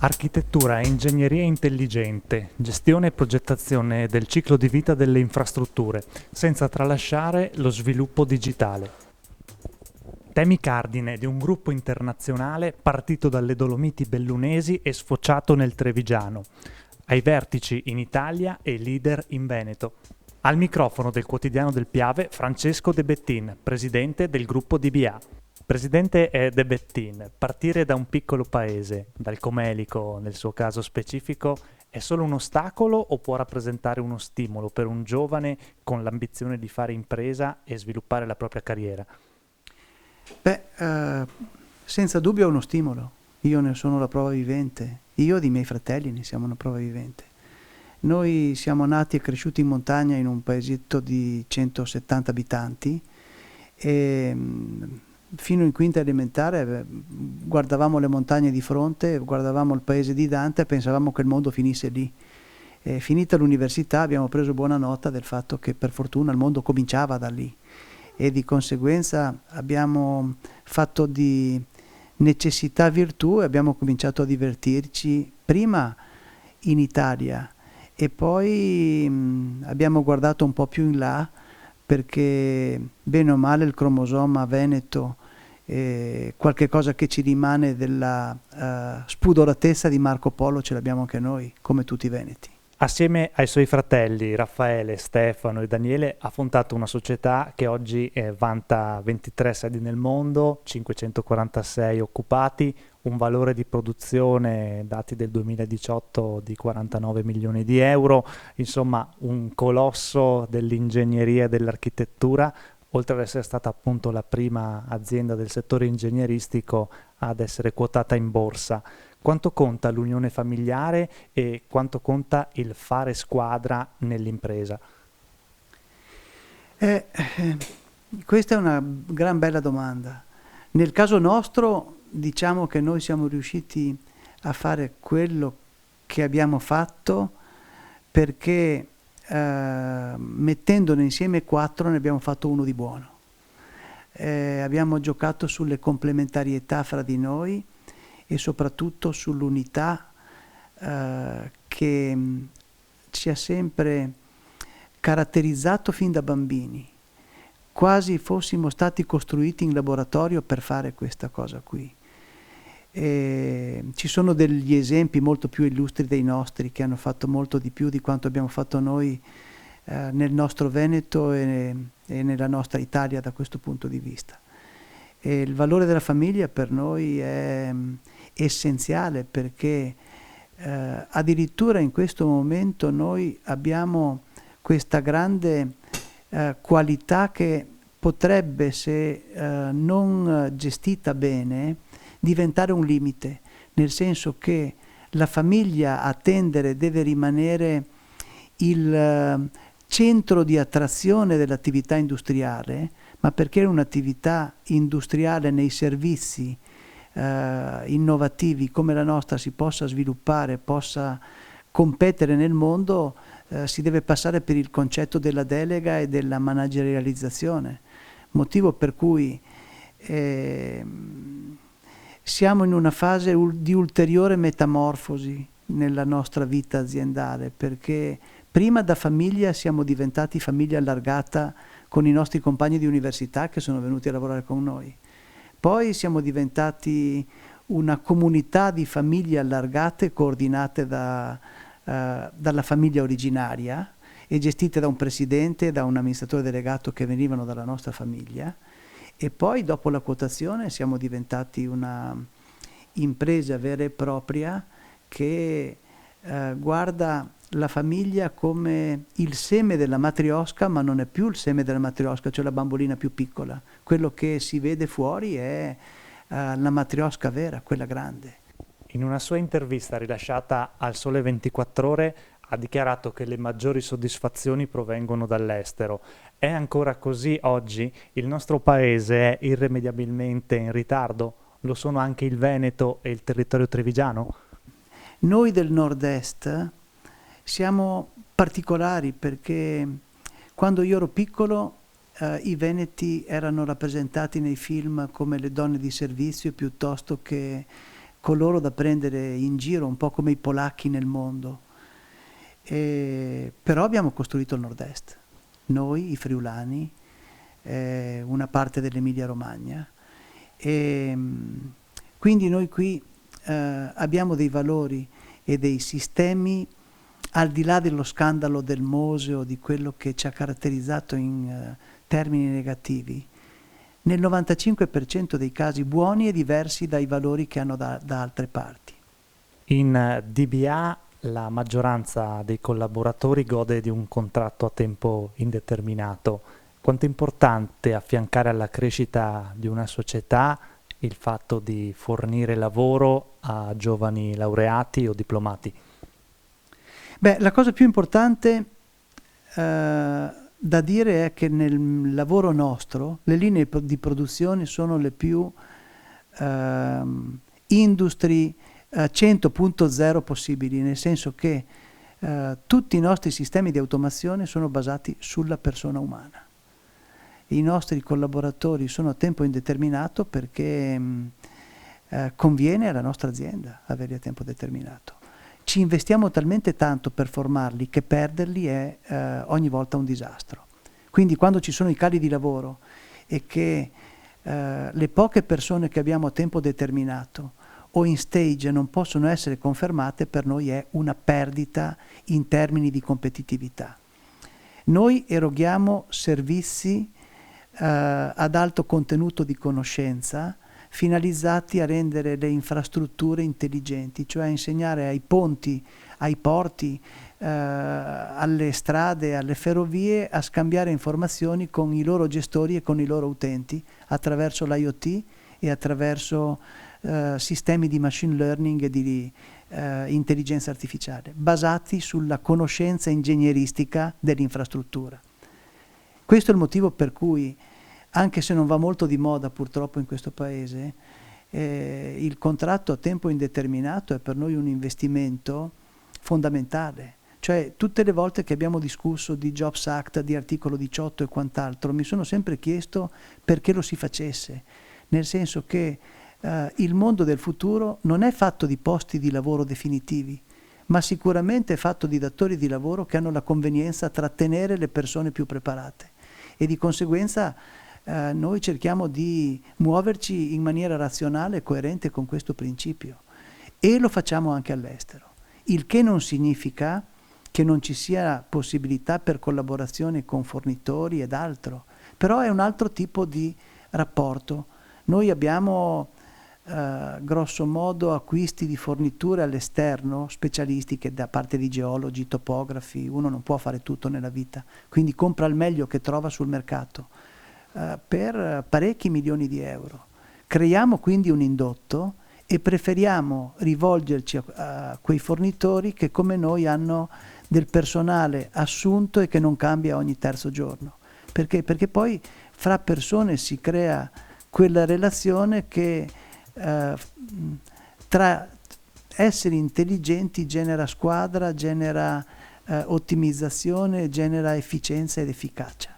Architettura e ingegneria intelligente, gestione e progettazione del ciclo di vita delle infrastrutture, senza tralasciare lo sviluppo digitale. Temi cardine di un gruppo internazionale partito dalle Dolomiti bellunesi e sfociato nel Trevigiano, ai vertici in Italia e leader in Veneto. Al microfono del quotidiano del Piave Francesco De Bettin, presidente del gruppo DBA. Presidente De Bettin, partire da un piccolo paese, dal Comelico nel suo caso specifico, è solo un ostacolo o può rappresentare uno stimolo per un giovane con l'ambizione di fare impresa e sviluppare la propria carriera? Senza dubbio è uno stimolo. Io ne sono la prova vivente. Io e i miei fratelli ne siamo una prova vivente. Noi siamo nati e cresciuti in montagna in un paesetto di 170 abitanti e fino in quinta elementare guardavamo le montagne di fronte, guardavamo il paese di Dante e pensavamo che il mondo finisse lì. Finita l'università abbiamo preso buona nota del fatto che per fortuna il mondo cominciava da lì e di conseguenza abbiamo fatto di necessità virtù e abbiamo cominciato a divertirci prima in Italia e poi abbiamo guardato un po' più in là perché bene o male il cromosoma veneto, qualche cosa che ci rimane della spudoratezza di Marco Polo ce l'abbiamo anche noi, come tutti i veneti. Assieme ai suoi fratelli Raffaele, Stefano e Daniele ha fondato una società che oggi vanta 23 sedi nel mondo, 546 occupati, un valore di produzione, dati del 2018, di 49 milioni di euro, insomma un colosso dell'ingegneria e dell'architettura, oltre ad essere stata appunto la prima azienda del settore ingegneristico ad essere quotata in borsa. Quanto conta l'unione familiare e quanto conta il fare squadra nell'impresa? Questa è una gran bella domanda. Nel caso nostro diciamo che noi siamo riusciti a fare quello che abbiamo fatto perché mettendone insieme 4 ne abbiamo fatto uno di buono. Abbiamo giocato sulle complementarietà fra di noi e soprattutto sull'unità che ci ha sempre caratterizzato fin da bambini, quasi fossimo stati costruiti in laboratorio per fare questa cosa qui. Ci sono degli esempi molto più illustri dei nostri che hanno fatto molto di più di quanto abbiamo fatto noi nel nostro Veneto e nella nostra Italia da questo punto di vista. E il valore della famiglia per noi è essenziale perché addirittura in questo momento noi abbiamo questa grande qualità che potrebbe, se non gestita bene, diventare un limite, nel senso che la famiglia a tendere deve rimanere il centro di attrazione dell'attività industriale, ma perché un'attività industriale nei servizi innovativi come la nostra si possa sviluppare, possa competere nel mondo, si deve passare per il concetto della delega e della managerializzazione, motivo per cui siamo in una fase di ulteriore metamorfosi nella nostra vita aziendale, perché prima da famiglia siamo diventati famiglia allargata con i nostri compagni di università che sono venuti a lavorare con noi. Poi siamo diventati una comunità di famiglie allargate coordinate dalla famiglia originaria e gestite da un presidente e da un amministratore delegato che venivano dalla nostra famiglia. E poi dopo la quotazione siamo diventati una impresa vera e propria che guarda la famiglia come il seme della matriosca, ma non è più il seme della matriosca, cioè la bambolina più piccola. Quello che si vede fuori è la matriosca vera, quella grande. In una sua intervista rilasciata al Sole 24 Ore ha dichiarato che le maggiori soddisfazioni provengono dall'estero. È ancora così oggi? Il nostro paese è irrimediabilmente in ritardo? Lo sono anche il Veneto e il territorio trevigiano? Noi del nord-est siamo particolari perché quando io ero piccolo i veneti erano rappresentati nei film come le donne di servizio piuttosto che coloro da prendere in giro, un po' come i polacchi nel mondo. Però abbiamo costruito il nord-est, noi, i friulani, una parte dell'Emilia Romagna. Quindi noi qui abbiamo dei valori e dei sistemi, al di là dello scandalo del Mose o di quello che ci ha caratterizzato in termini negativi, nel 95% dei casi buoni e diversi dai valori che hanno da altre parti. In DBA la maggioranza dei collaboratori gode di un contratto a tempo indeterminato. Quanto è importante affiancare alla crescita di una società il fatto di fornire lavoro a giovani laureati o diplomati? Beh, la cosa più importante da dire è che nel lavoro nostro le linee di produzione sono le più industry 100.0 possibili, nel senso che tutti i nostri sistemi di automazione sono basati sulla persona umana. I nostri collaboratori sono a tempo indeterminato perché conviene alla nostra azienda averli a tempo determinato. Ci investiamo talmente tanto per formarli che perderli è ogni volta un disastro. Quindi quando ci sono i cali di lavoro e che le poche persone che abbiamo a tempo determinato o in stage non possono essere confermate, per noi è una perdita in termini di competitività. Noi eroghiamo servizi ad alto contenuto di conoscenza finalizzati a rendere le infrastrutture intelligenti, cioè a insegnare ai ponti, ai porti, alle strade, alle ferrovie a scambiare informazioni con i loro gestori e con i loro utenti attraverso l'IoT e attraverso sistemi di machine learning e di intelligenza artificiale basati sulla conoscenza ingegneristica dell'infrastruttura. Questo è il motivo per cui, anche se non va molto di moda purtroppo in questo paese, il contratto a tempo indeterminato è per noi un investimento fondamentale. Cioè tutte le volte che abbiamo discusso di Jobs Act, di articolo 18 e quant'altro, mi sono sempre chiesto perché lo si facesse, nel senso che il mondo del futuro non è fatto di posti di lavoro definitivi, ma sicuramente è fatto di datori di lavoro che hanno la convenienza a trattenere le persone più preparate e di conseguenza noi cerchiamo di muoverci in maniera razionale e coerente con questo principio e lo facciamo anche all'estero, il che non significa che non ci sia possibilità per collaborazione con fornitori ed altro, però è un altro tipo di rapporto. Noi abbiamo grosso modo acquisti di forniture all'esterno specialistiche da parte di geologi, topografi, uno non può fare tutto nella vita, quindi compra il meglio che trova sul mercato per parecchi milioni di euro. Creiamo quindi un indotto e preferiamo rivolgerci a quei fornitori che come noi hanno del personale assunto e che non cambia ogni terzo giorno. Perché? Perché poi fra persone si crea quella relazione che tra esseri intelligenti genera squadra, genera ottimizzazione, genera efficienza ed efficacia.